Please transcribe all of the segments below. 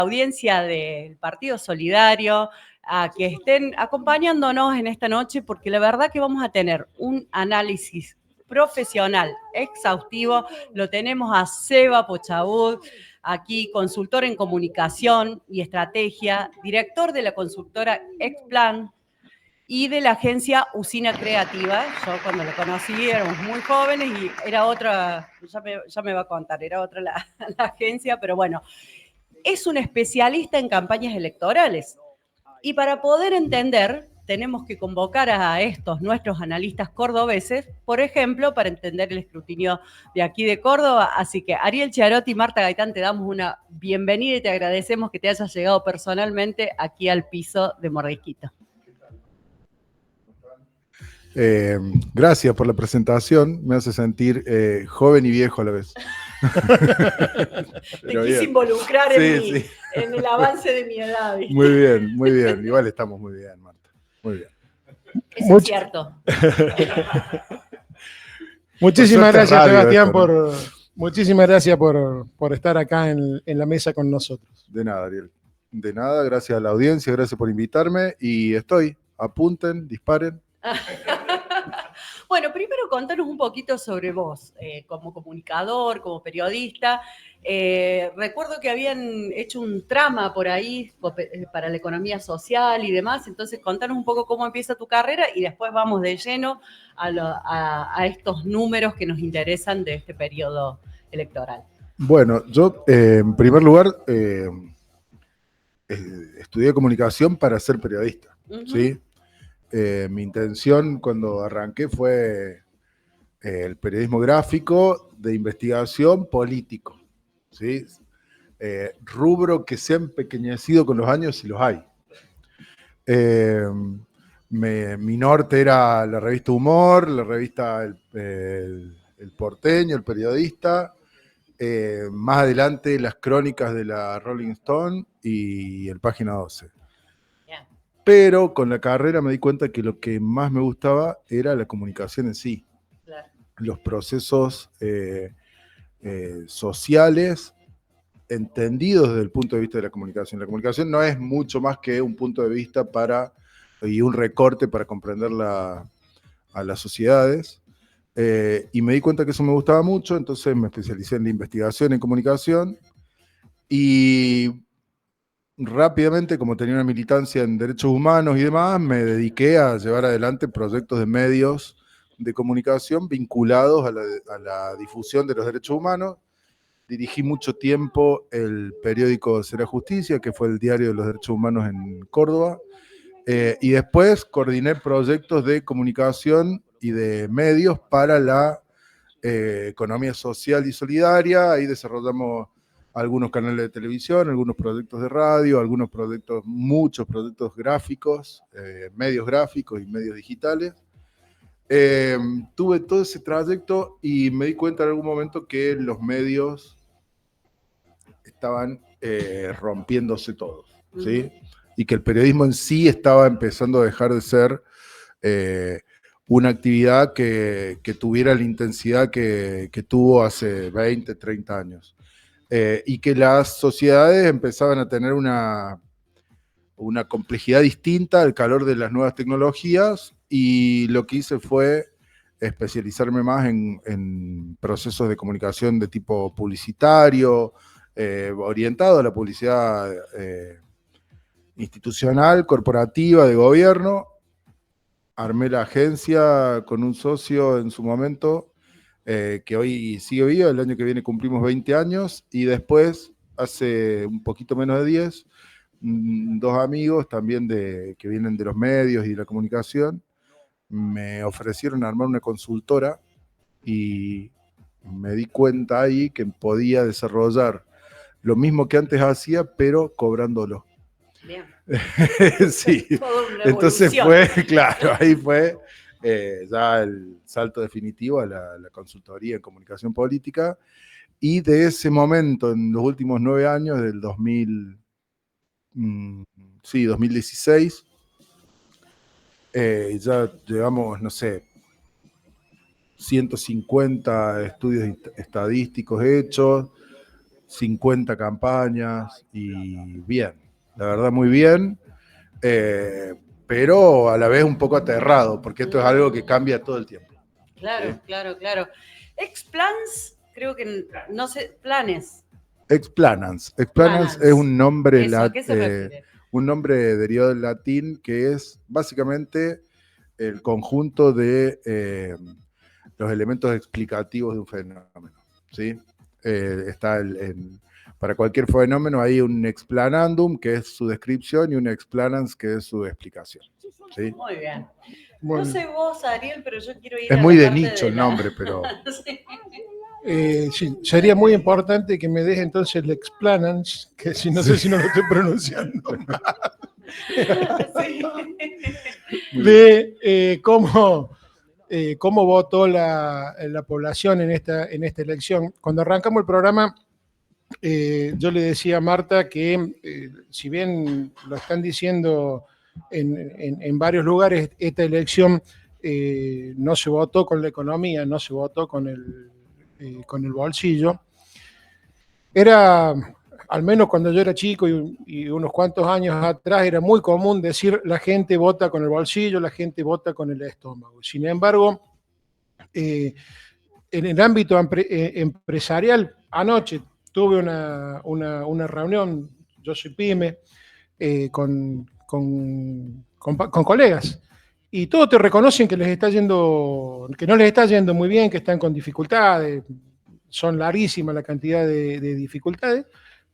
audiencia del Partido Solidario a que estén acompañándonos en esta noche, porque la verdad que vamos a tener un análisis profesional, exhaustivo. Lo tenemos a Seba Pochabud, aquí consultor en comunicación y estrategia, director de la consultora Explan y de la agencia Usina Creativa. Yo cuando lo conocí éramos muy jóvenes y era otra, ya me va a contar, era otra la agencia, pero bueno, es un especialista en campañas electorales. Y para poder entender, tenemos que convocar a estos nuestros analistas cordobeses, por ejemplo, para entender el escrutinio de aquí de Córdoba. Así que Ariel Chiarotti y Marta Gaitán, te damos una bienvenida y te agradecemos que te hayas llegado personalmente aquí al piso de Mordisquito. Gracias por la presentación, me hace sentir joven y viejo a la vez. Te quise involucrar en el avance de mi edad, ¿viste? Muy bien, igual estamos muy bien, Marta, muy bien. Eso es cierto. Muchísimas gracias, Sebastián, muchísimas gracias por estar acá en la mesa con nosotros. De nada, Ariel. De nada, gracias a la audiencia, gracias por invitarme y apunten, disparen. Bueno, primero contanos un poquito sobre vos, como comunicador, como periodista. Recuerdo que habían hecho un trama por ahí para la economía social y demás, entonces contanos un poco cómo empieza tu carrera y después vamos de lleno a estos números que nos interesan de este periodo electoral. Bueno, yo en primer lugar estudié comunicación para ser periodista, ¿sí? Mi intención cuando arranqué fue el periodismo gráfico de investigación político, ¿sí? Rubro que se ha empequeñecido con los años, si los hay. Mi norte era la revista Humor, la revista El Porteño, El Periodista, más adelante las crónicas de la Rolling Stone y el Página 12. Pero con la carrera me di cuenta que lo que más me gustaba era la comunicación en sí. Claro. Los procesos sociales entendidos desde el punto de vista de la comunicación. La comunicación no es mucho más que un punto de vista y un recorte para comprender a las sociedades. Y me di cuenta que eso me gustaba mucho, entonces me especialicé en la investigación en comunicación y rápidamente, como tenía una militancia en derechos humanos y demás, me dediqué a llevar adelante proyectos de medios de comunicación vinculados a la difusión de los derechos humanos. Dirigí mucho tiempo el periódico Será Justicia, que fue el diario de los derechos humanos en Córdoba, y después coordiné proyectos de comunicación y de medios para la economía social y solidaria. Ahí desarrollamos algunos canales de televisión, algunos proyectos de radio, muchos proyectos gráficos, medios gráficos y medios digitales. Tuve todo ese trayecto y me di cuenta en algún momento que los medios estaban rompiéndose todos, ¿sí? Y que el periodismo en sí estaba empezando a dejar de ser una actividad que tuviera la intensidad que tuvo hace 20, 30 años. Y que las sociedades empezaban a tener una complejidad distinta al calor de las nuevas tecnologías, y lo que hice fue especializarme más en procesos de comunicación de tipo publicitario, orientado a la publicidad institucional, corporativa, de gobierno. Armé la agencia con un socio en su momento, que hoy sigue vivo. El año que viene cumplimos 20 años, y después, hace un poquito menos de 10, dos amigos también que vienen de los medios y de la comunicación, me ofrecieron armar una consultora, y me di cuenta ahí que podía desarrollar lo mismo que antes hacía, pero cobrándolo. Bien. Sí, entonces ahí fue ya el salto definitivo a la consultoría en comunicación política, y de ese momento, en los últimos 9 años, del 2016, ya llevamos, no sé, 150 estudios estadísticos hechos, 50 campañas y bien, la verdad muy bien, pero a la vez un poco aterrado, porque esto es algo que cambia todo el tiempo. Claro, ¿Sí? claro. Explans, creo que, no sé, planes. Explanans es un nombre, ¿Eso a qué se refiere? un nombre derivado del latín que es básicamente el conjunto de los elementos explicativos de un fenómeno. ¿Sí? Para cualquier fenómeno hay un explanandum, que es su descripción, y un explanans, que es su explicación. ¿Sí? Muy bien. Bueno, No sé vos, Ariel, pero yo quiero ir es a muy la de parte nicho el nombre, pero... Sí. sí, sería muy importante que me deje entonces el explanans, que si no sé si no lo estoy pronunciando mal, Sí. de cómo votó la población en esta elección. Cuando arrancamos el programa, yo le decía a Marta que si bien lo están diciendo en varios lugares, esta elección no se votó con la economía, no se votó con el bolsillo. Era, al menos cuando yo era chico y unos cuantos años atrás, era muy común decir la gente vota con el bolsillo, la gente vota con el estómago. Sin embargo, en el ámbito empresarial, anoche tuve una reunión, yo soy pyme, con colegas, y todos te reconocen que que no les está yendo muy bien, que están con dificultades, son larguísimas la cantidad de dificultades,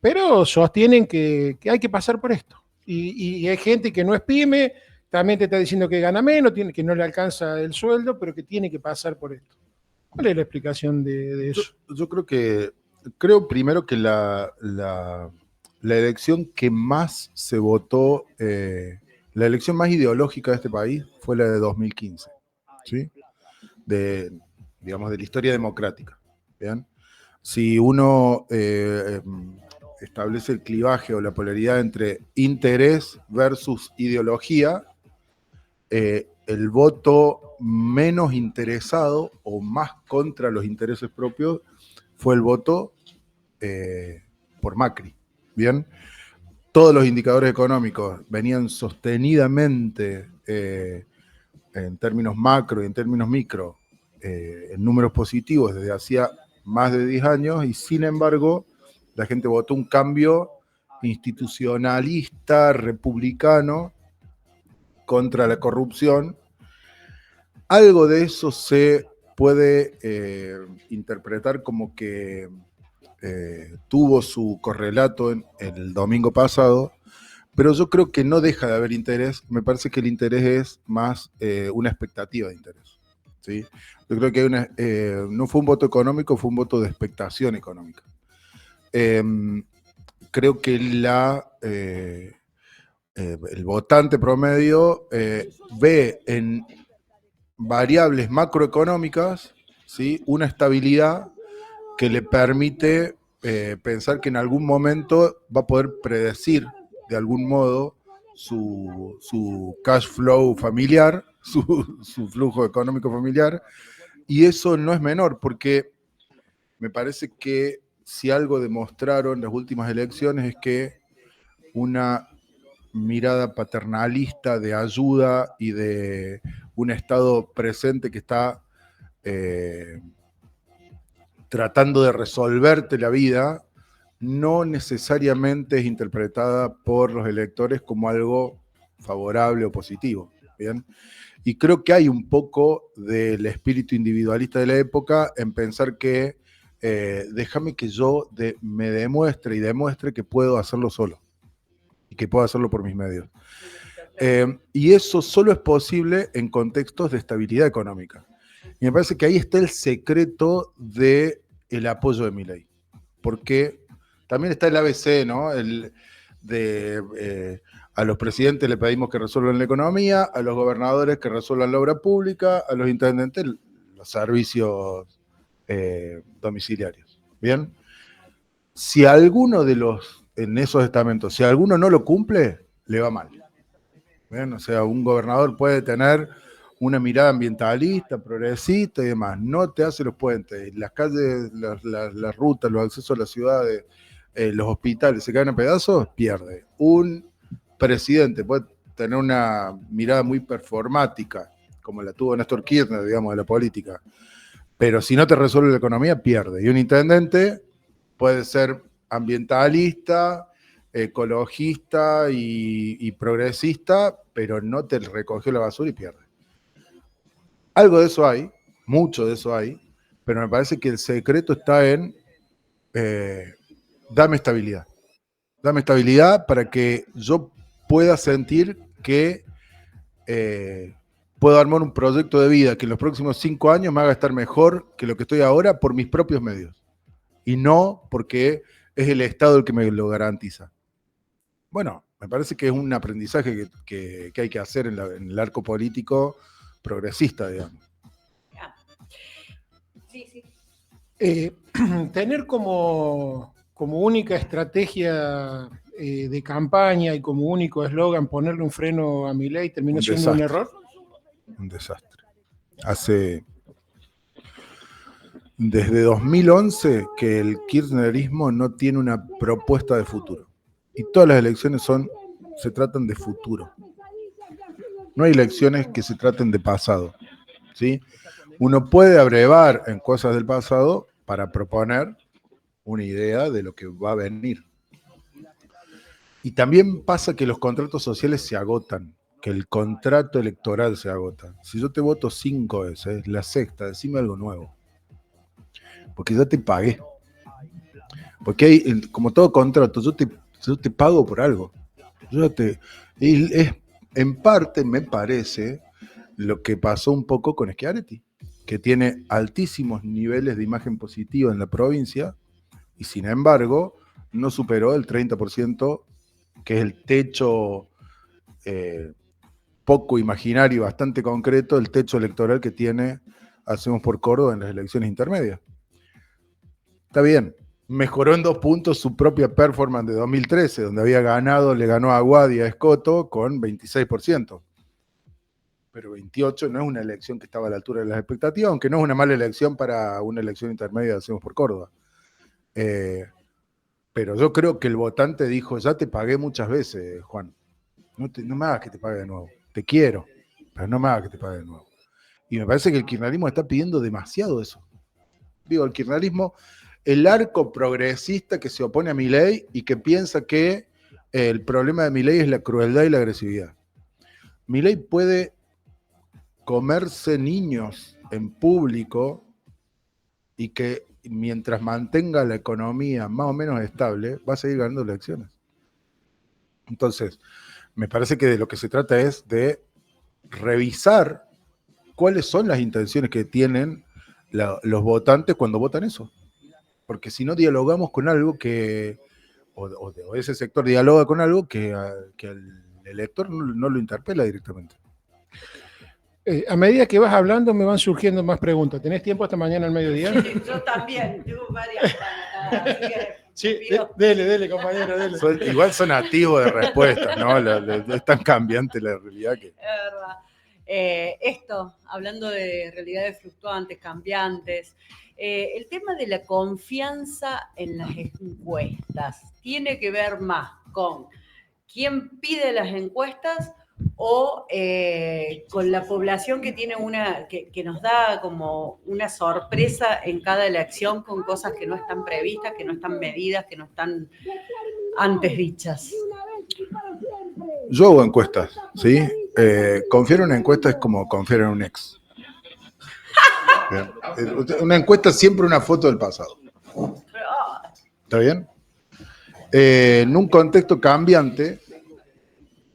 pero sostienen que hay que pasar por esto. Y hay gente que no es pyme, también te está diciendo que gana menos, que no le alcanza el sueldo, pero que tiene que pasar por esto. ¿Cuál es la explicación de eso? Yo creo primero que la elección que más se votó, la elección más ideológica de este país fue la de 2015, ¿sí? Digamos, de la historia democrática. ¿Bien? Si uno establece el clivaje o la polaridad entre interés versus ideología, el voto menos interesado o más contra los intereses propios fue el voto por Macri. Bien, todos los indicadores económicos venían sostenidamente en términos macro y en términos micro en números positivos desde hacía más de 10 años y sin embargo la gente votó un cambio institucionalista, republicano, contra la corrupción. Algo de eso se puede interpretar como que tuvo su correlato en el domingo pasado, pero yo creo que no deja de haber interés. Me parece que el interés es más una expectativa de interés. ¿Sí? Yo creo que no fue un voto económico, fue un voto de expectación económica. Creo que el votante promedio ve en variables macroeconómicas, ¿sí?, una estabilidad que le permite pensar que en algún momento va a poder predecir de algún modo su cash flow familiar, su flujo económico familiar, y eso no es menor, porque me parece que si algo demostraron las últimas elecciones es que una mirada paternalista de ayuda y de un Estado presente que está tratando de resolverte la vida, no necesariamente es interpretada por los electores como algo favorable o positivo. ¿Bien? Y creo que hay un poco del espíritu individualista de la época en pensar que déjame que yo me demuestre y demuestre que puedo hacerlo solo y que puedo hacerlo por mis medios. Y eso solo es posible en contextos de estabilidad económica. Y me parece que ahí está el secreto del apoyo de Milei. Porque también está el ABC, ¿no? A los presidentes le pedimos que resuelvan la economía, a los gobernadores que resuelvan la obra pública, a los intendentes los servicios domiciliarios. ¿Bien? Si alguno en esos estamentos, si alguno no lo cumple, le va mal. ¿Bien? O sea, un gobernador puede tener una mirada ambientalista, progresista y demás. No te hace los puentes, las calles, las rutas, los accesos a las ciudades, los hospitales se caen a pedazos, pierde. Un presidente puede tener una mirada muy performática, como la tuvo Néstor Kirchner, digamos, de la política, pero si no te resuelve la economía, pierde. Y un intendente puede ser ambientalista, ecologista y progresista, pero no te recogió la basura y pierde. Algo de eso hay, mucho de eso hay, pero me parece que el secreto está en dame estabilidad. Dame estabilidad para que yo pueda sentir que puedo armar un proyecto de vida que en los próximos 5 años me haga estar mejor que lo que estoy ahora por mis propios medios. Y no porque es el Estado el que me lo garantiza. Bueno, me parece que es un aprendizaje que hay que hacer en el arco político progresista, digamos. Sí. Tener como única estrategia de campaña y como único eslogan ponerle un freno a Milei terminó siendo un error. Un desastre. Desde 2011 que el kirchnerismo no tiene una propuesta de futuro. Y todas las elecciones se tratan de futuro. No hay elecciones que se traten de pasado, ¿sí? Uno puede abrevar en cosas del pasado para proponer una idea de lo que va a venir. Y también pasa que los contratos sociales se agotan, que el contrato electoral se agota. Si yo te voto 5 veces, la sexta, decime algo nuevo. Porque ya te pagué. Porque hay, como todo contrato, yo te pago por algo. En parte me parece lo que pasó un poco con Schiaretti, que tiene altísimos niveles de imagen positiva en la provincia y sin embargo no superó el 30%, que es el techo poco imaginario y bastante concreto, el techo electoral que tiene Hacemos por Córdoba en las elecciones intermedias. Está bien, mejoró en 2 puntos su propia performance de 2013, donde había ganado, le ganó a Aguad y a Escoto con 26%. Pero 28 no es una elección que estaba a la altura de las expectativas, aunque no es una mala elección para una elección intermedia de Hacemos por Córdoba. Pero yo creo que el votante dijo, ya te pagué muchas veces, Juan. No me hagas que te pague de nuevo. Te quiero, pero no me hagas que te pague de nuevo. Y me parece que el kirchnerismo está pidiendo demasiado eso. Digo, el kirchnerismo, el arco progresista que se opone a Milei y que piensa que el problema de Milei es la crueldad y la agresividad. Milei puede comerse niños en público y que mientras mantenga la economía más o menos estable, va a seguir ganando elecciones. Entonces, me parece que de lo que se trata es de revisar cuáles son las intenciones que tienen los votantes cuando votan eso. Porque si no dialogamos con algo que, o ese sector dialoga con algo que al elector no lo interpela directamente. A medida que vas hablando me van surgiendo más preguntas. ¿Tenés tiempo hasta mañana al mediodía? Sí, yo también, tengo varias anotadas. Sí, dele, compañero, dele. Igual son activos de respuestas, ¿no? Es tan cambiante la realidad que... Es verdad. Esto, hablando de realidades fluctuantes, cambiantes, el tema de la confianza en las encuestas tiene que ver más con quién pide las encuestas o con la población que tiene que nos da como una sorpresa en cada elección con cosas que no están previstas, que no están medidas, que no están antes dichas. Yo hago encuestas, ¿sí? Confiar en una encuesta es como confiar en un ex. Bien. Una encuesta es siempre una foto del pasado. ¿Está bien? En un contexto cambiante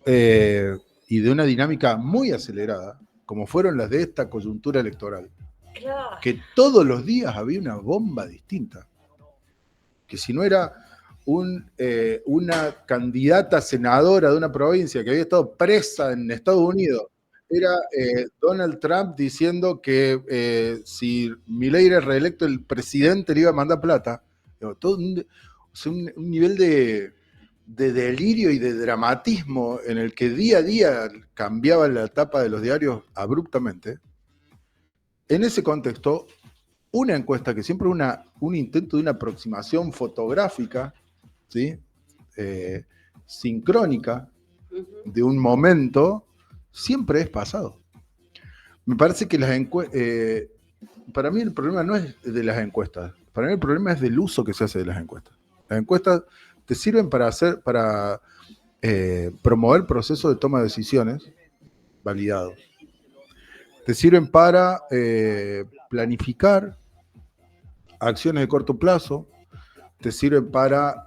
y de una dinámica muy acelerada, como fueron las de esta coyuntura electoral, que todos los días había una bomba distinta, que si no era una candidata senadora de una provincia que había estado presa en Estados Unidos, era Donald Trump diciendo que si Milei era reelecto, el presidente le iba a mandar plata. Todo un nivel de delirio y de dramatismo en el que día a día cambiaba la tapa de los diarios abruptamente. En ese contexto, una encuesta que siempre es un intento de una aproximación fotográfica ¿sí? Sincrónica de un momento, siempre es pasado. Me parece que para mí el problema no es de las encuestas, para mí el problema es del uso que se hace de las encuestas. Las encuestas te sirven para promover el proceso de toma de decisiones validados. Te sirven para planificar acciones de corto plazo, te sirven para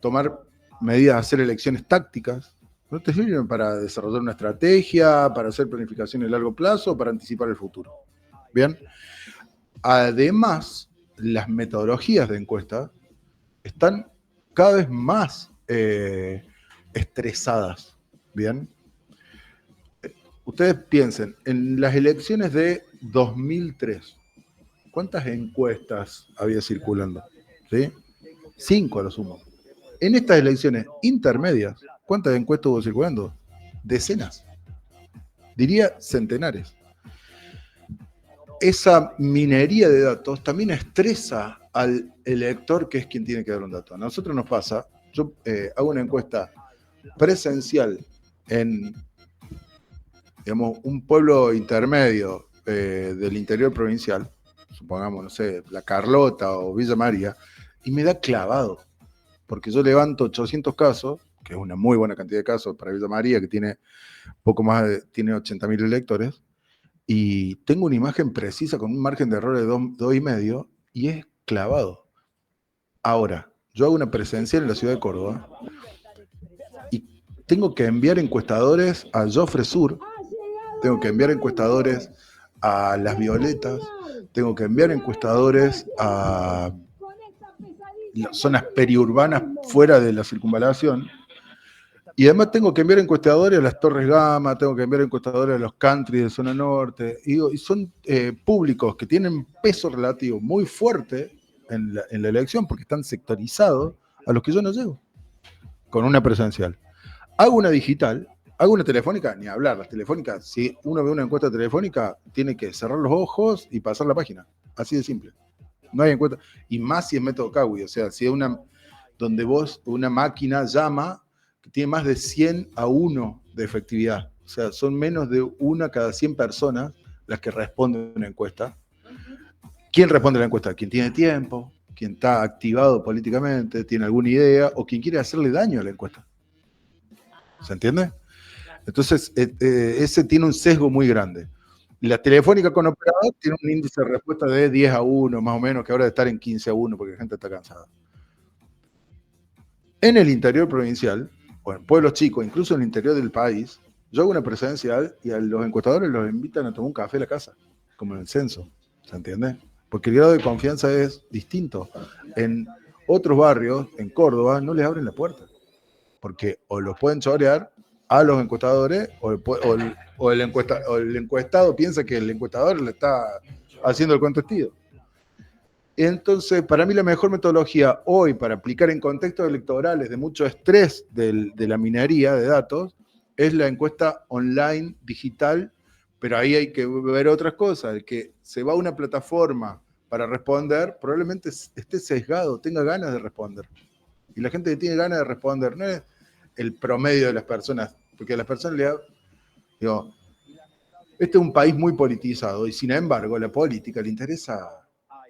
tomar medidas, hacer elecciones tácticas, no te sirven para desarrollar una estrategia, para hacer planificación a largo plazo, para anticipar el futuro. Bien. Además, las metodologías de encuesta están cada vez más estresadas. Bien. Ustedes piensen, en las elecciones de 2003, ¿cuántas encuestas había circulando? ¿Sí? 5 a lo sumo. En estas elecciones intermedias, ¿cuántas encuestas hubo circulando? Decenas. Diría centenares. Esa minería de datos también estresa al elector, que es quien tiene que dar un dato. A nosotros nos pasa, yo hago una encuesta presencial en, digamos, un pueblo intermedio del interior provincial, supongamos, no sé, La Carlota o Villa María, y me da clavado, porque yo levanto 800 casos, que es una muy buena cantidad de casos para Villa María, que tiene poco más tiene 80.000 electores, y tengo una imagen precisa con un margen de error de 2,5, y es clavado. Ahora, yo hago una presencial en la ciudad de Córdoba, y tengo que enviar encuestadores a Jofre Sur, tengo que enviar encuestadores a Las Violetas, tengo que enviar encuestadores a las zonas periurbanas fuera de la circunvalación, y además tengo que enviar encuestadores a las Torres Gama, tengo que enviar encuestadores a los country de zona norte, y son públicos que tienen peso relativo muy fuerte en la elección, porque están sectorizados, a los que yo no llego, con una presencial. Hago una digital, hago una telefónica, ni hablar, las telefónicas, si uno ve una encuesta telefónica, tiene que cerrar los ojos y pasar la página, así de simple. No hay encuesta, y más si es método Kawi, o sea, si es donde una máquina llama, que tiene más de 100-1 de efectividad, o sea, son menos de 1 cada 100 personas las que responden a una encuesta. ¿Quién responde a la encuesta? Quien tiene tiempo, quien está activado políticamente, tiene alguna idea, o quien quiere hacerle daño a la encuesta. ¿Se entiende? Entonces, ese tiene un sesgo muy grande. La telefónica con operador tiene un índice de respuesta de 10-1, más o menos, que ahora debe estar en 15-1, porque la gente está cansada. En el interior provincial, o en pueblos chicos, incluso en el interior del país, yo hago una presencial y a los encuestadores los invitan a tomar un café a la casa, como en el censo. ¿Se entiende? Porque el grado de confianza es distinto. En otros barrios, en Córdoba, no les abren la puerta, porque o los pueden chorear a los encuestadores, o el encuestado piensa que el encuestador le está haciendo el contestido. Entonces, para mí la mejor metodología hoy para aplicar en contextos electorales de mucho estrés de la minería de datos es la encuesta online digital, pero ahí hay que ver otras cosas. El que se va a una plataforma para responder probablemente esté sesgado, tenga ganas de responder. Y la gente que tiene ganas de responder no es el promedio de las personas, porque a las personas digo, este es un país muy politizado y sin embargo la política le interesa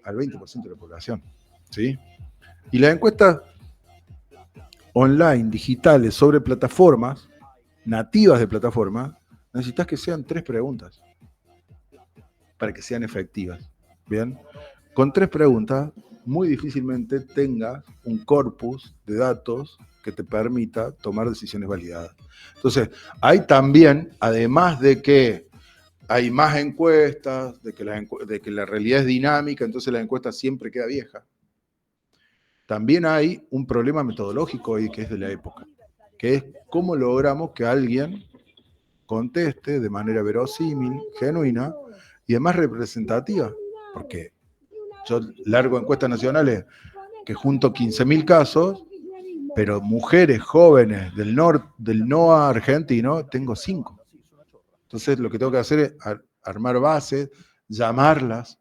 al 20% de la población, ¿sí? Y las encuestas online, digitales, sobre plataformas, nativas de plataformas, necesitas que sean 3 preguntas para que sean efectivas, ¿bien? Con 3 preguntas, muy difícilmente tengas un corpus de datos que te permita tomar decisiones validadas. Entonces, hay también, además de que hay más encuestas, de que la realidad es dinámica, entonces la encuesta siempre queda vieja. También hay un problema metodológico hoy que es de la época, que es cómo logramos que alguien conteste de manera verosímil, genuina y además representativa. Porque yo largo encuestas nacionales que junto 15.000 casos, pero mujeres jóvenes del NOA argentino, tengo 5. Entonces lo que tengo que hacer es armar bases, llamarlas,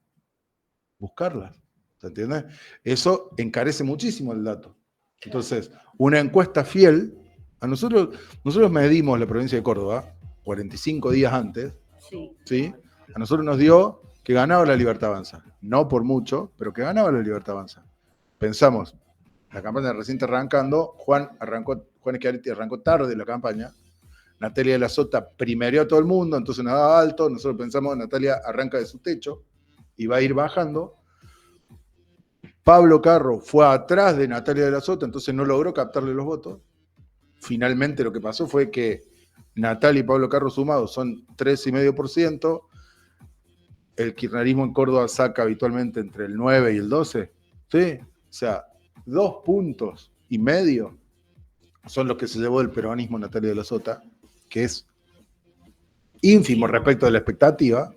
buscarlas. ¿Se entiende? Eso encarece muchísimo el dato. Entonces, una encuesta fiel, nosotros medimos la provincia de Córdoba 45 días antes, ¿sí? A nosotros nos dio que ganaba la Libertad Avanza. No por mucho, pero que ganaba la Libertad Avanza. Pensamos, la campaña recién arrancando, Juan Schiaretti arrancó tarde la campaña, Natalia de la Sota primereó a todo el mundo, entonces nos daba alto, nosotros pensamos, Natalia arranca de su techo y va a ir bajando. Pablo Carro fue atrás de Natalia de la Sota, entonces no logró captarle los votos. Finalmente lo que pasó fue que Natalia y Pablo Carro sumados son 3,5%. El kirchnerismo en Córdoba saca habitualmente entre el 9 y el 12. ¿Sí? O sea, 2,5 puntos son los que se llevó el peronismo Natalia de la Sota, que es ínfimo respecto de la expectativa.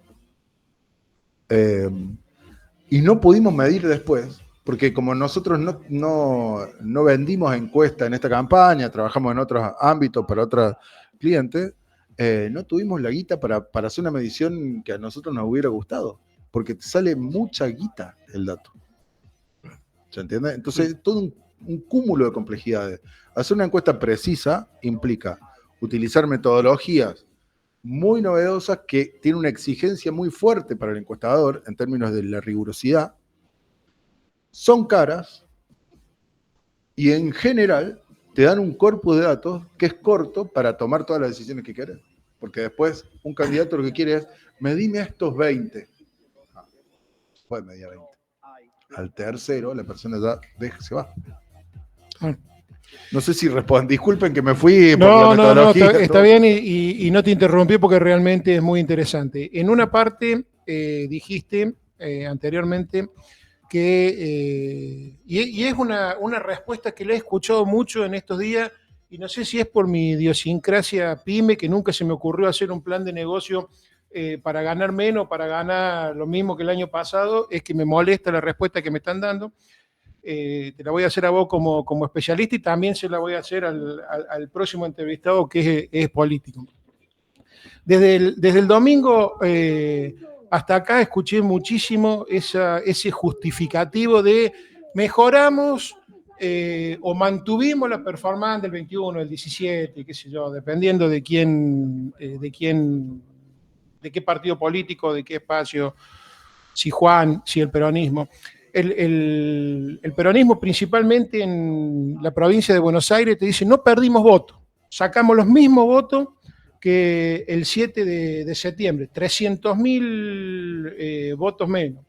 Y no pudimos medir después, porque como nosotros no vendimos encuesta en esta campaña, trabajamos en otros ámbitos para otros clientes, no tuvimos la guita para hacer una medición que a nosotros nos hubiera gustado, porque te sale mucha guita el dato. ¿Se entiende? Entonces, todo un cúmulo de complejidades. Hacer una encuesta precisa implica utilizar metodologías muy novedosas que tienen una exigencia muy fuerte para el encuestador en términos de la rigurosidad, son caras y en general te dan un corpus de datos que es corto para tomar todas las decisiones que querés. Porque después un candidato lo que quiere es, medime a estos 20. Puede medir 20. Al tercero, la persona ya se va. No sé si respondí. Disculpen que me fui por la metodología. No, está bien y no te interrumpí porque realmente es muy interesante. En una parte dijiste anteriormente que, y es una respuesta que le he escuchado mucho en estos días, y no sé si es por mi idiosincrasia pyme, que nunca se me ocurrió hacer un plan de negocio para ganar menos, para ganar lo mismo que el año pasado, es que me molesta la respuesta que me están dando. Te la voy a hacer a vos como especialista y también se la voy a hacer al próximo entrevistado que es político. Desde el domingo hasta acá escuché muchísimo ese justificativo de mejoramos o mantuvimos la performance del 21, del 17, qué sé yo, dependiendo de qué partido político, de qué espacio, si Juan, si el peronismo. El peronismo, principalmente en la provincia de Buenos Aires, te dice, no perdimos votos, sacamos los mismos votos que el 7 de septiembre, 300.000 votos menos.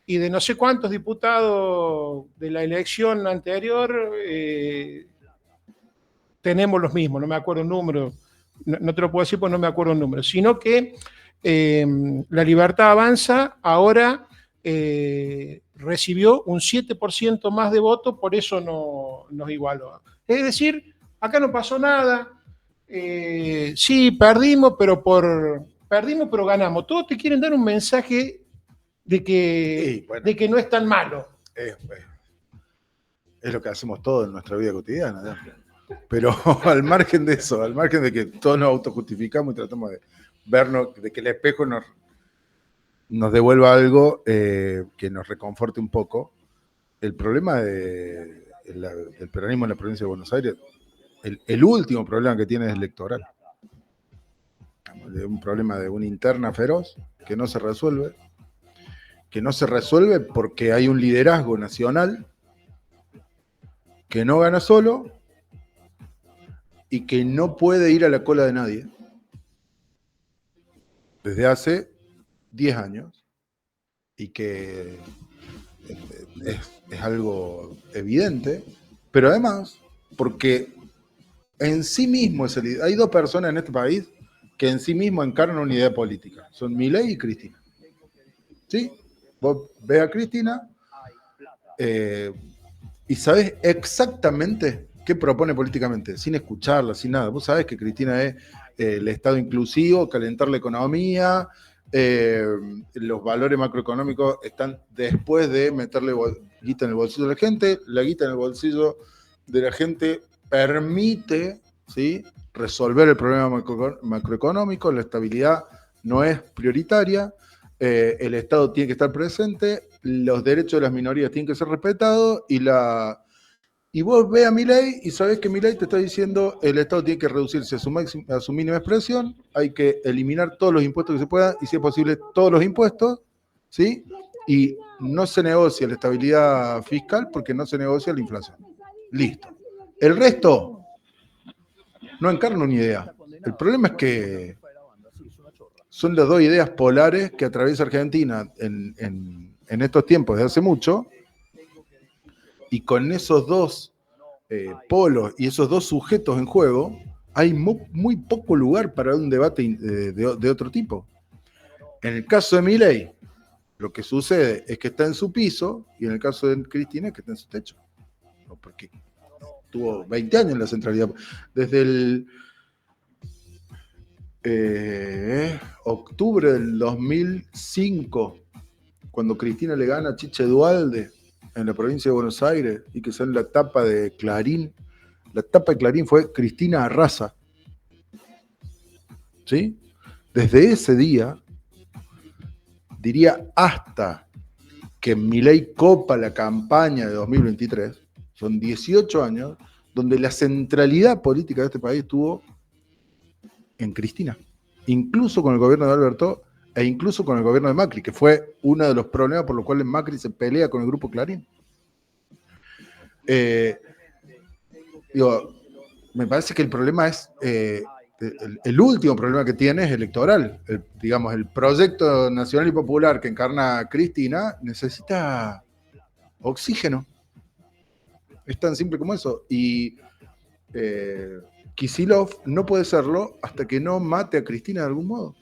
Y de no sé cuántos diputados de la elección anterior, tenemos los mismos, no me acuerdo el número, no te lo puedo decir porque no me acuerdo el número, sino que la Libertad Avanza ahora recibió un 7% más de votos, por eso nos igualó. Es decir, acá no pasó nada, sí, perdimos, pero ganamos. Todos te quieren dar un mensaje de que no es tan malo. Es lo que hacemos todos en nuestra vida cotidiana, ¿no? Pero al margen de eso, al margen de que todos nos autojustificamos y tratamos de vernos, de que el espejo nos devuelva algo que nos reconforte un poco, el problema del peronismo en la provincia de Buenos Aires, el último problema que tiene es electoral. Un problema de una interna feroz que no se resuelve porque hay un liderazgo nacional que no gana solo y que no puede ir a la cola de nadie desde hace 10 años y que es algo evidente, pero además porque en sí mismo hay dos personas en este país que en sí mismo encarnan una idea política, son Milei y Cristina. ¿Sí? Vos ves a Cristina y sabés exactamente qué propone políticamente, sin escucharla, sin nada. Vos sabés que Cristina es el Estado inclusivo, calentar la economía, los valores macroeconómicos están después de meterle guita en el bolsillo de la gente. La guita en el bolsillo de la gente permite, ¿sí?, resolver el problema macroeconómico. La estabilidad no es prioritaria, el Estado tiene que estar presente, los derechos de las minorías tienen que ser respetados y Y vos ves a Milei y sabés que Milei te está diciendo el Estado tiene que reducirse a su mínima expresión, hay que eliminar todos los impuestos que se puedan y si es posible todos los impuestos, ¿sí? Y no se negocia la estabilidad fiscal porque no se negocia la inflación. Listo. El resto no encarna una idea. El problema es que son las dos ideas polares que atraviesa Argentina en estos tiempos de hace mucho, y con esos dos polos y esos dos sujetos en juego, hay muy poco lugar para un debate de otro tipo. En el caso de Milei, lo que sucede es que está en su piso, y en el caso de Cristina es que está en su techo. No, porque tuvo 20 años en la centralidad. Desde el octubre del 2005, cuando Cristina le gana a Chiche Duhalde en la provincia de Buenos Aires y que sale la tapa de Clarín. La tapa de Clarín fue Cristina arrasa. ¿Sí? Desde ese día, diría hasta que Milei copa la campaña de 2023, son 18 años donde la centralidad política de este país estuvo en Cristina, incluso con el gobierno de Alberto e incluso con el gobierno de Macri, que fue uno de los problemas por los cuales Macri se pelea con el grupo Clarín. Me parece que el problema es, el último problema que tiene es electoral. Digamos, el proyecto nacional y popular que encarna Cristina necesita oxígeno. Es tan simple como eso. Y Kicillof no puede serlo hasta que no mate a Cristina de algún modo.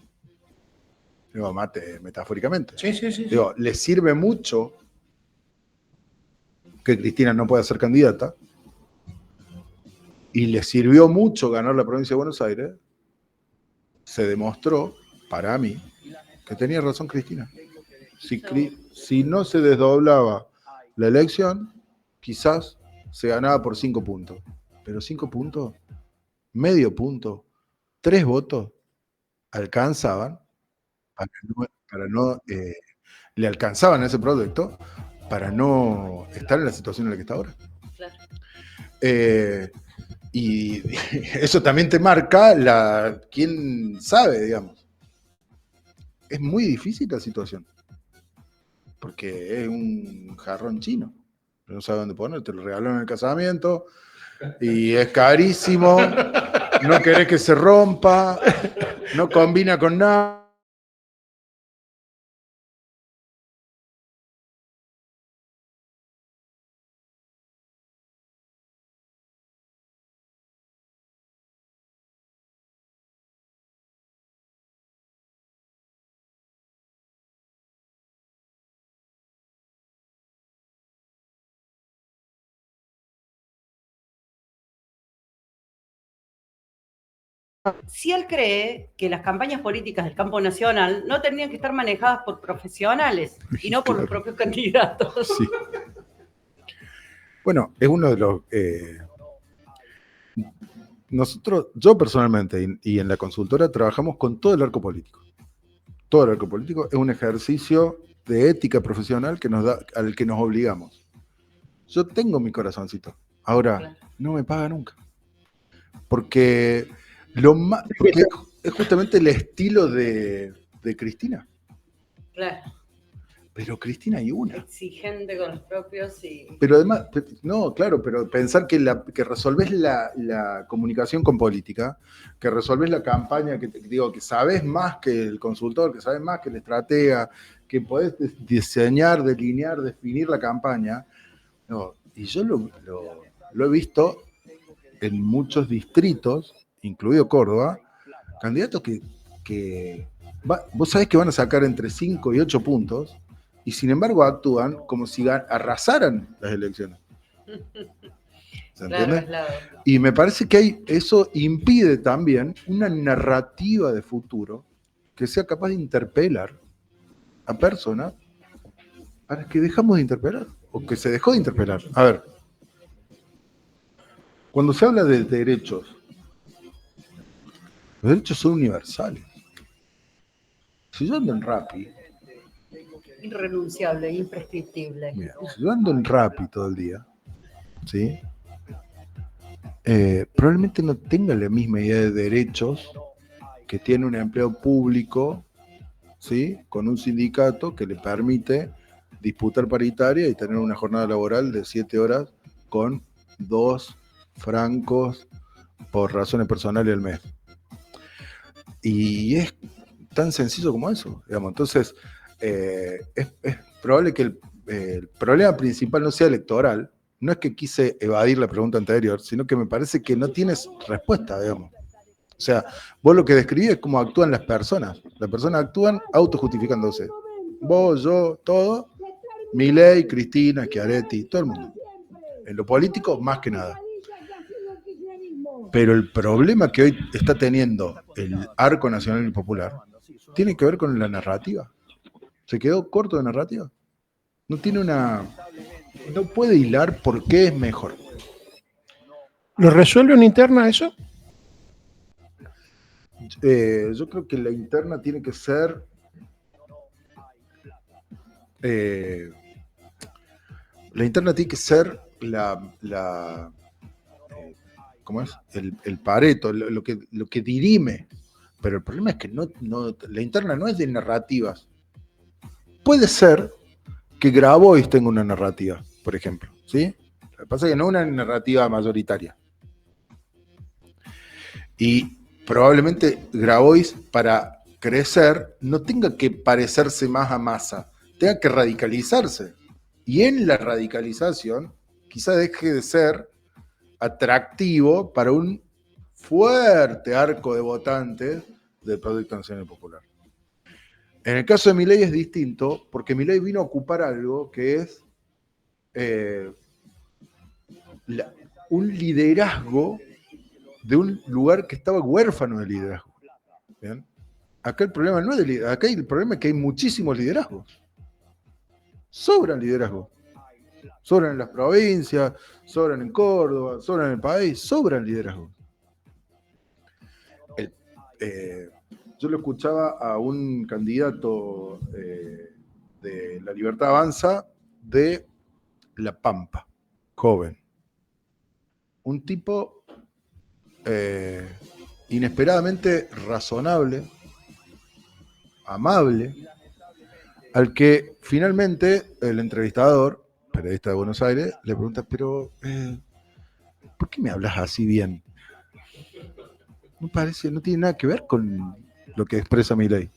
Digo, mate metafóricamente. Sí. Digo, le sirve mucho que Cristina no pueda ser candidata, y le sirvió mucho ganar la provincia de Buenos Aires. Se demostró, para mí, que tenía razón Cristina. Si no se desdoblaba la elección, quizás se ganaba por 5 puntos. Pero 5 puntos, medio punto, 3 votos, alcanzaban le alcanzaban a ese proyecto para no estar en la situación en la que está ahora. Claro. Y eso también te marca quién sabe, digamos. Es muy difícil la situación, porque es un jarrón chino, no sabe dónde poner, te lo regalaron en el casamiento y es carísimo, no querés que se rompa, no combina con nada. Si él cree que las campañas políticas del campo nacional no tendrían que estar manejadas por profesionales y no por los propios candidatos. Sí. Bueno, es uno de los... nosotros, yo personalmente y en la consultora, trabajamos con todo el arco político. Todo el arco político es un ejercicio de ética profesional al que nos obligamos. Yo tengo mi corazoncito. Ahora, claro, no me paga nunca. Porque es justamente el estilo de Cristina. Claro. Pero Cristina hay una. Exigente con los propios y... Pero además, no, claro, pero pensar que resolvés la comunicación con política, que resolvés la campaña, que sabés más que el consultor, que sabés más que el estratega, que podés diseñar, delinear, definir la campaña. No, y yo lo he visto en muchos distritos, incluido Córdoba, candidatos que vos sabés que van a sacar entre 5 y 8 puntos, y sin embargo actúan como si arrasaran las elecciones. ¿Se entiende? Claro. Y me parece que eso impide también una narrativa de futuro que sea capaz de interpelar a personas para que dejamos de interpelar, o que se dejó de interpelar. A ver, cuando se habla de derechos, los derechos son universales. Si yo ando en Rappi, irrenunciable, imprescriptible. Mira, si yo ando en Rappi todo el día, ¿sí? probablemente no tenga la misma idea de derechos que tiene un empleado público, ¿sí? Con un sindicato que le permite disputar paritaria y tener una jornada laboral de 7 horas con 2 francos por razones personales al mes. Y es tan sencillo como eso, digamos. Entonces, es probable que el problema principal no sea electoral. No es que quise evadir la pregunta anterior, sino que me parece que no tienes respuesta, digamos. O sea, vos lo que describís es cómo actúan las personas. Las personas actúan autojustificándose. Vos, yo, todo. Milei, Cristina, Schiaretti, todo el mundo. En lo político, más que nada. Pero el problema que hoy está teniendo el arco nacional y popular tiene que ver con la narrativa. ¿Se quedó corto de narrativa? No tiene una... No puede hilar por qué es mejor. ¿Lo resuelve una interna eso? Yo creo que la interna tiene que ser... la interna tiene que ser ¿cómo es? El Pareto, lo que dirime. Pero el problema es que la interna no es de narrativas. Puede ser que Grabois tenga una narrativa, por ejemplo, ¿sí? Lo que pasa es que no es una narrativa mayoritaria. Y probablemente Grabois, para crecer, no tenga que parecerse más a Massa, tenga que radicalizarse. Y en la radicalización, quizá deje de ser atractivo para un fuerte arco de votantes del Proyecto Nacional Popular. En el caso de Milei es distinto, porque Milei vino a ocupar algo que es un liderazgo de un lugar que estaba huérfano de liderazgo. ¿Bien? Acá el problema no es de liderazgo, acá el problema es que hay muchísimos liderazgos. Sobran liderazgos. Sobran en las provincias, sobran en Córdoba, sobran en el país, sobran liderazgos. Yo lo escuchaba a un candidato de La Libertad Avanza de La Pampa, joven. Un tipo inesperadamente razonable, amable, al que finalmente el entrevistador, periodista de Buenos Aires, le pregunta, pero ¿por qué me hablas así bien? No parece, no tiene nada que ver con lo que expresa Milei.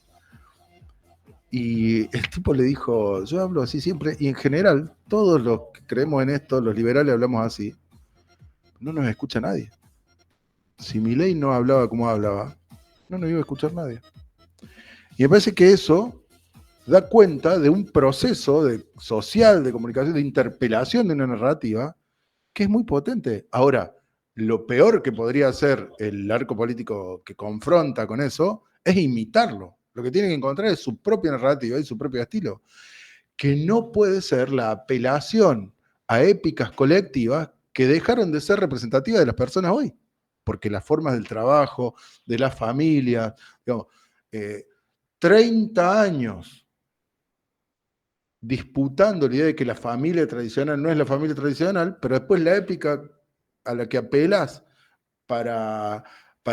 Y el tipo le dijo, yo hablo así siempre, y en general, todos los que creemos en esto, los liberales hablamos así, no nos escucha nadie. Si Milei no hablaba como hablaba, no nos iba a escuchar nadie. Y me parece que eso da cuenta de un proceso social de comunicación, de interpelación de una narrativa, que es muy potente. Ahora, lo peor que podría hacer el arco político que confronta con eso es imitarlo. Lo que tiene que encontrar es su propia narrativa y su propio estilo, que no puede ser la apelación a épicas colectivas que dejaron de ser representativas de las personas hoy, porque las formas del trabajo, de la familia, digamos, 30 años disputando la idea de que la familia tradicional no es la familia tradicional, pero después la épica a la que apelas para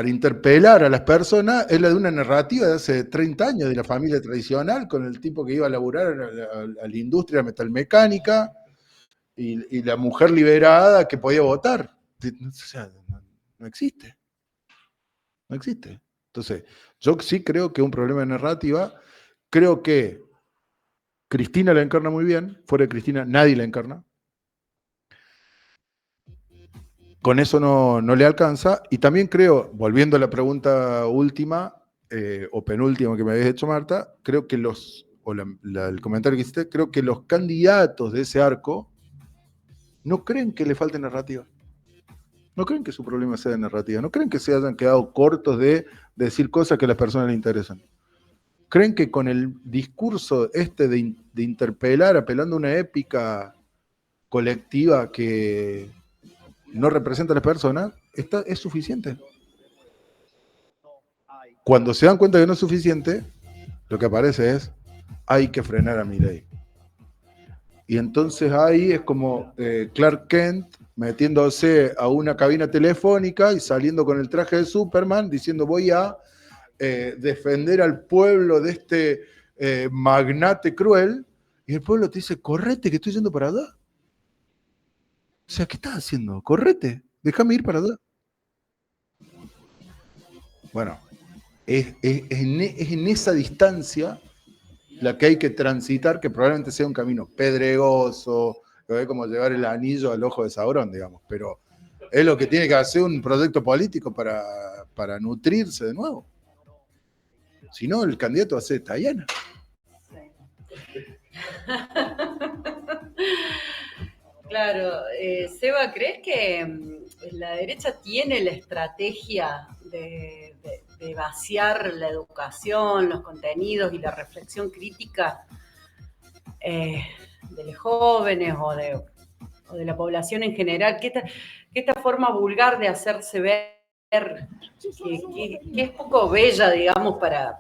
interpelar a las personas es la de una narrativa de hace 30 años de la familia tradicional, con el tipo que iba a laburar a la industria metalmecánica y la mujer liberada que podía votar. O sea, no existe. No existe. Entonces, yo sí creo que es un problema de narrativa. Creo que Cristina la encarna muy bien. Fuera de Cristina nadie la encarna. Con eso no le alcanza. Y también creo, volviendo a la pregunta última o penúltima que me habías hecho, Marta, creo que el comentario que hiciste, creo que los candidatos de ese arco no creen que le falte narrativa. No creen que su problema sea de narrativa. No creen que se hayan quedado cortos de decir cosas que a las personas les interesan. Creen que con el discurso de interpelar, apelando a una épica colectiva que no representa a las personas, es suficiente. Cuando se dan cuenta que no es suficiente, lo que aparece es, hay que frenar a Milei. Y entonces ahí es como Clark Kent metiéndose a una cabina telefónica y saliendo con el traje de Superman, diciendo voy a defender al pueblo de este magnate cruel, y el pueblo te dice, correte que estoy yendo para allá. O sea, ¿qué estás haciendo? Correte, déjame ir para allá. Bueno, es en esa distancia la que hay que transitar, que probablemente sea un camino pedregoso, que es como llevar el anillo al ojo de Sauron, digamos, pero es lo que tiene que hacer un proyecto político para nutrirse de nuevo. Si no, el candidato va a ser Tayana. Claro, Seba, ¿crees que la derecha tiene la estrategia de vaciar la educación, los contenidos y la reflexión crítica de los jóvenes o de la población en general? Que esta forma vulgar de hacerse ver, que es poco bella, digamos, para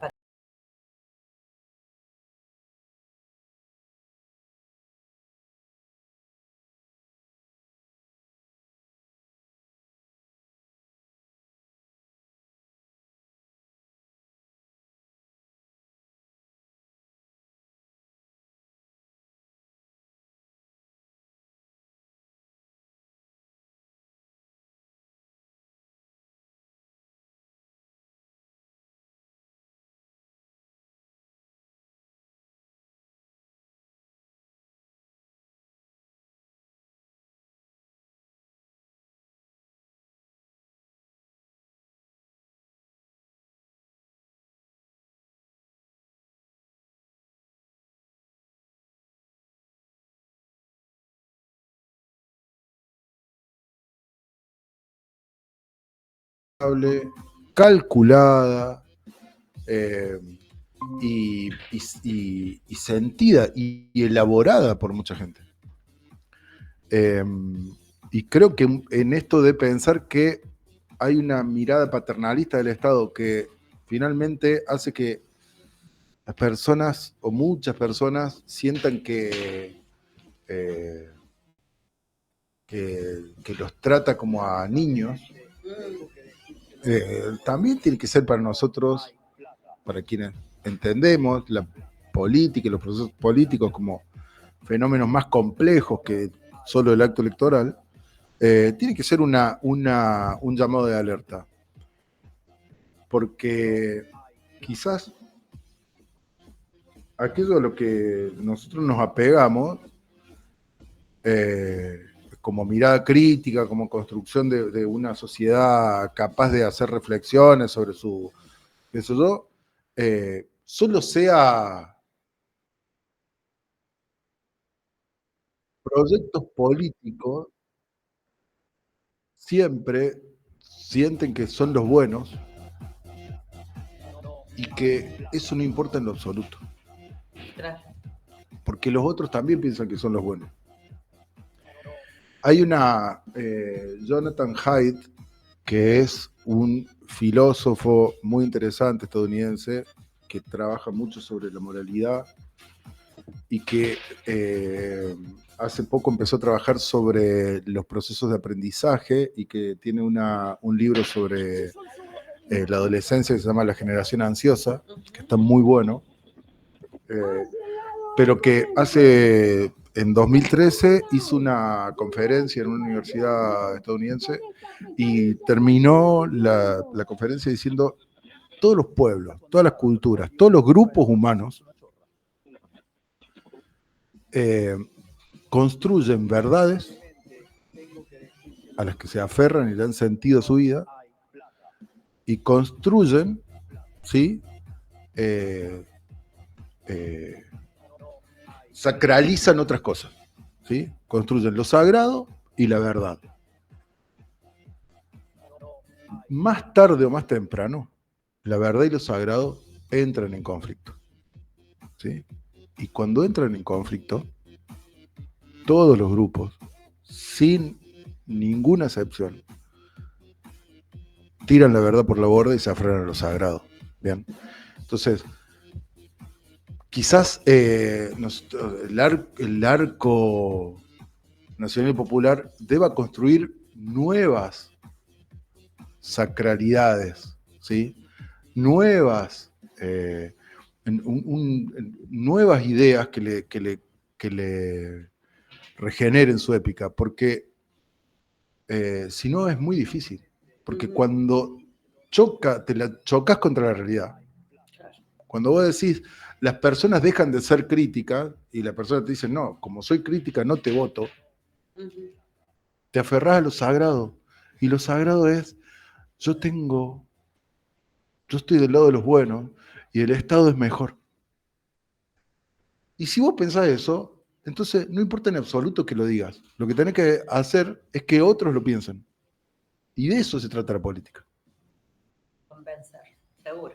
calculada y sentida y elaborada por mucha gente. Y creo que en esto de pensar que hay una mirada paternalista del Estado que finalmente hace que las personas o muchas personas sientan que los trata como a niños, también tiene que ser para nosotros, para quienes entendemos la política y los procesos políticos como fenómenos más complejos que solo el acto electoral, tiene que ser un llamado de alerta. Porque quizás aquello a lo que nosotros nos apegamos, como mirada crítica, como construcción de una sociedad capaz de hacer reflexiones sobre su, eso yo, solo sea proyectos políticos, siempre sienten que son los buenos y que eso no importa en lo absoluto. Porque los otros también piensan que son los buenos. Hay Jonathan Haidt, que es un filósofo muy interesante estadounidense, que trabaja mucho sobre la moralidad y que hace poco empezó a trabajar sobre los procesos de aprendizaje y que tiene un libro sobre la adolescencia que se llama La generación ansiosa, que está muy bueno, pero que en 2013 hizo una conferencia en una universidad estadounidense y terminó la conferencia diciendo: todos los pueblos, todas las culturas, todos los grupos humanos construyen verdades a las que se aferran y le dan sentido a su vida, y construyen, ¿sí? Sacralizan otras cosas, ¿sí? Construyen lo sagrado y la verdad. Más tarde o más temprano, la verdad y lo sagrado entran en conflicto, ¿sí? Y cuando entran en conflicto, todos los grupos, sin ninguna excepción, tiran la verdad por la borda y se aferran a lo sagrado. Bien, entonces, quizás el arco nacional y popular deba construir nuevas sacralidades, ¿sí? Nuevas, nuevas ideas que le regeneren su épica, porque si no es muy difícil, porque cuando te la chocas contra la realidad, cuando vos decís, las personas dejan de ser críticas y la persona te dice, no, como soy crítica no te voto, te aferrás a lo sagrado, y lo sagrado es, yo estoy del lado de los buenos y el Estado es mejor. Y si vos pensás eso, entonces no importa en absoluto que lo digas. Lo que tenés que hacer es que otros lo piensen. Y de eso se trata la política. Convencer, seguro.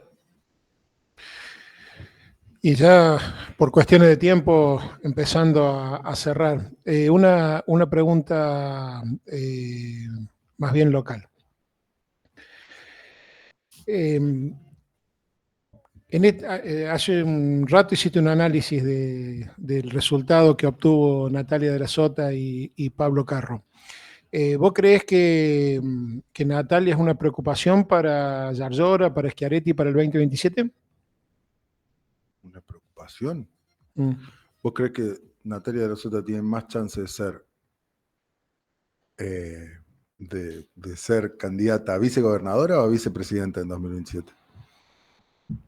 Y ya por cuestiones de tiempo, empezando a cerrar, una pregunta más bien local. Hace un rato hiciste un análisis del resultado que obtuvo Natalia de la Sota y Pablo Carro. ¿Vos creés que Natalia es una preocupación para Yarlora, para Schiaretti, para el 2027? ¿Una preocupación? ¿Vos creés que Natalia de la Sota tiene más chance de ser de ser candidata a vicegobernadora o a vicepresidenta en 2027?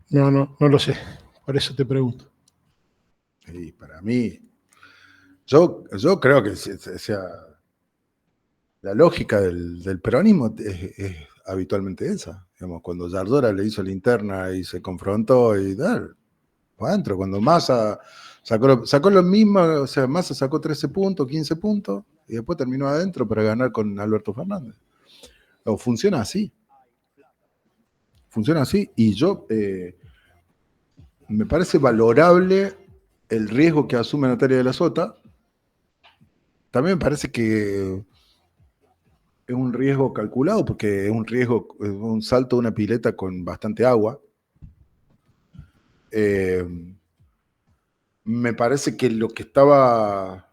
No lo sé, por eso te pregunto. Y para mí, yo creo que la lógica del peronismo es habitualmente esa. Digamos, cuando Yarlora le hizo la interna y se confrontó y tal, adentro, cuando Massa sacó lo mismo, o sea, Massa sacó 13 puntos, 15 puntos, y después terminó adentro para ganar con Alberto Fernández. O funciona así. Funciona así. Y yo me parece valorable el riesgo que asume Natalia de la Sota. También me parece que es un riesgo calculado, porque es un riesgo, es un salto de una pileta con bastante agua. Me parece que lo que estaba,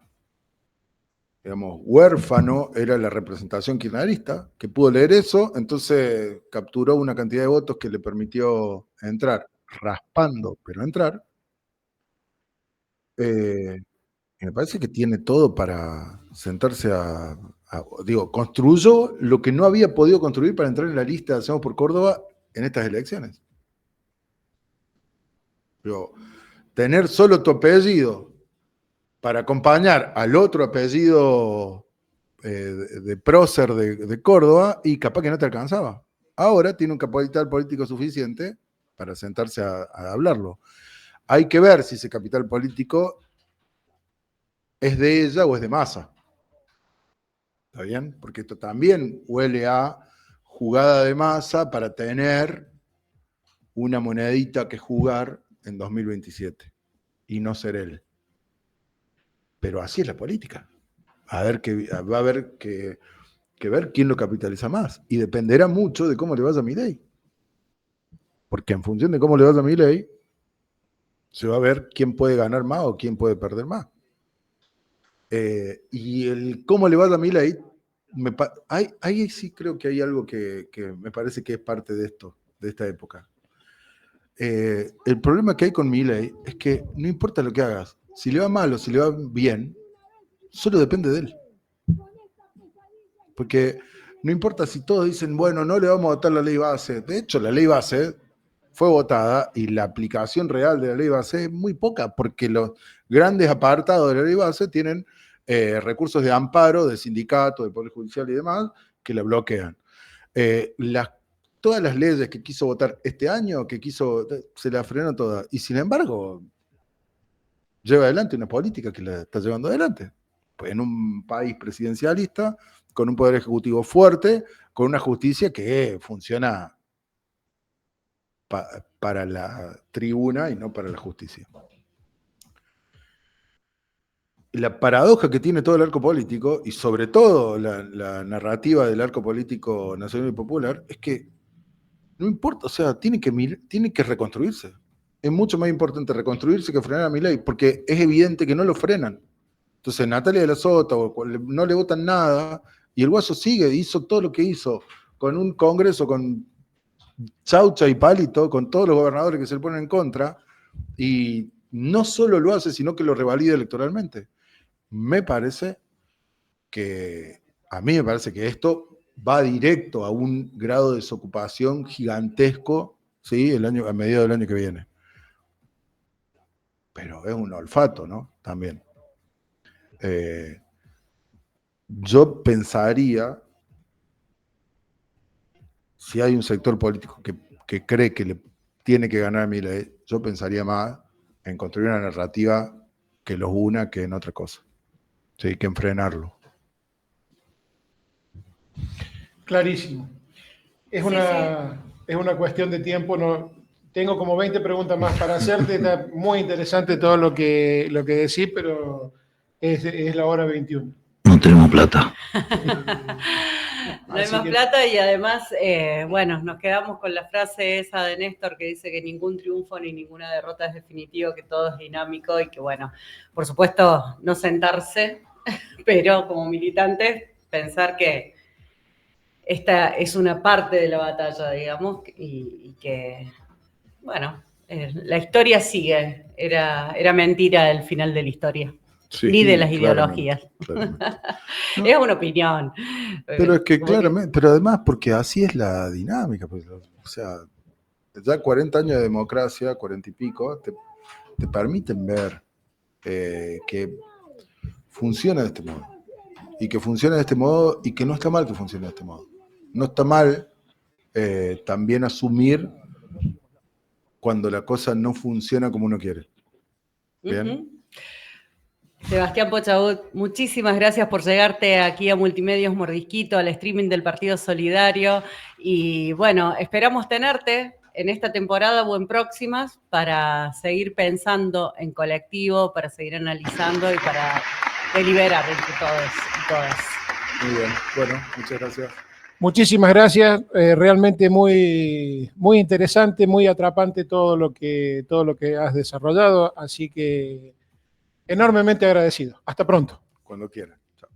digamos, huérfano era la representación kirchnerista, que pudo leer eso, entonces capturó una cantidad de votos que le permitió entrar, raspando, pero entrar. Y me parece que tiene todo para sentarse digo, construyó lo que no había podido construir para entrar en la lista de Hacemos por Córdoba en estas elecciones. Pero tener solo tu apellido para acompañar al otro apellido de prócer de Córdoba, y capaz que no te alcanzaba. Ahora tiene un capital político suficiente para sentarse a hablarlo. Hay que ver si ese capital político es de ella o es de Massa. ¿Está bien? Porque esto también huele a jugada de Massa para tener una monedita que jugar en 2027 y no ser él. Pero así es la política. Va a haber que ver quién lo capitaliza más. Y dependerá mucho de cómo le vaya a Milei. Porque en función de cómo le vaya a Milei, se va a ver quién puede ganar más o quién puede perder más. Y el cómo le vaya a Milei, ahí sí creo que hay algo que me parece que es parte de esto, de esta época. El problema que hay con Milei es que no importa lo que hagas, si le va mal o si le va bien, solo depende de él. Porque no importa si todos dicen, bueno, no le vamos a votar la ley base. De hecho, la ley base fue votada y la aplicación real de la ley base es muy poca, porque los grandes apartados de la ley base tienen recursos de amparo de sindicatos, del Poder Judicial y demás, que la bloquean. Todas las leyes que quiso votar este año, se la frenó todas. Y sin embargo, lleva adelante una política que la está llevando adelante. Pues en un país presidencialista, con un poder ejecutivo fuerte, con una justicia que funciona para la tribuna y no para la justicia. La paradoja que tiene todo el arco político, y sobre todo la narrativa del arco político nacional y popular, es que no importa, o sea, tiene que reconstruirse. Es mucho más importante reconstruirse que frenar a Milei, porque es evidente que no lo frenan. Entonces Natalia de la Sota no le votan nada, y el Guaso hizo todo lo que hizo, con un congreso con chaucha y palito, con todos los gobernadores que se le ponen en contra, y no solo lo hace, sino que lo revalida electoralmente. A mí me parece que esto va directo a un grado de desocupación gigantesco, ¿sí? A mediados del año que viene. Pero es un olfato, ¿no? También. Yo pensaría, si hay un sector político que cree que le tiene que ganar a Milei, yo pensaría más en construir una narrativa que los una que en otra cosa. Sí, que en frenarlo. Clarísimo. Es una cuestión de tiempo. No, tengo como 20 preguntas más para hacerte. Está muy interesante todo lo que decís, pero es la hora 21. No tenemos plata. No hay más plata y además, bueno, nos quedamos con la frase esa de Néstor que dice que ningún triunfo ni ninguna derrota es definitivo, que todo es dinámico y que, bueno, por supuesto, no sentarse, pero como militantes, pensar que esta es una parte de la batalla, digamos, y que, bueno, la historia sigue. Era mentira el final de la historia. Sí, ni de las ideologías. Claramente. No. Es una opinión. Pero es que claramente, pero además porque así es la dinámica. Pues, o sea, ya 40 años de democracia, 40 y pico, te permiten ver que funciona de este modo. Y que funciona de este modo y que no está mal que funcione de este modo. No está mal también asumir cuando la cosa no funciona como uno quiere. ¿Bien? Sebastián Pochaud, muchísimas gracias por llegarte aquí a Multimedios Mordisquito, al streaming del Partido Solidario. Y bueno, esperamos tenerte en esta temporada o en próximas para seguir pensando en colectivo, para seguir analizando y para deliberar entre todos y todas. Muy bien, bueno, muchas gracias. Muchísimas gracias, realmente muy, muy interesante, muy atrapante todo lo que has desarrollado, así que enormemente agradecido. Hasta pronto. Cuando quieran. Chao.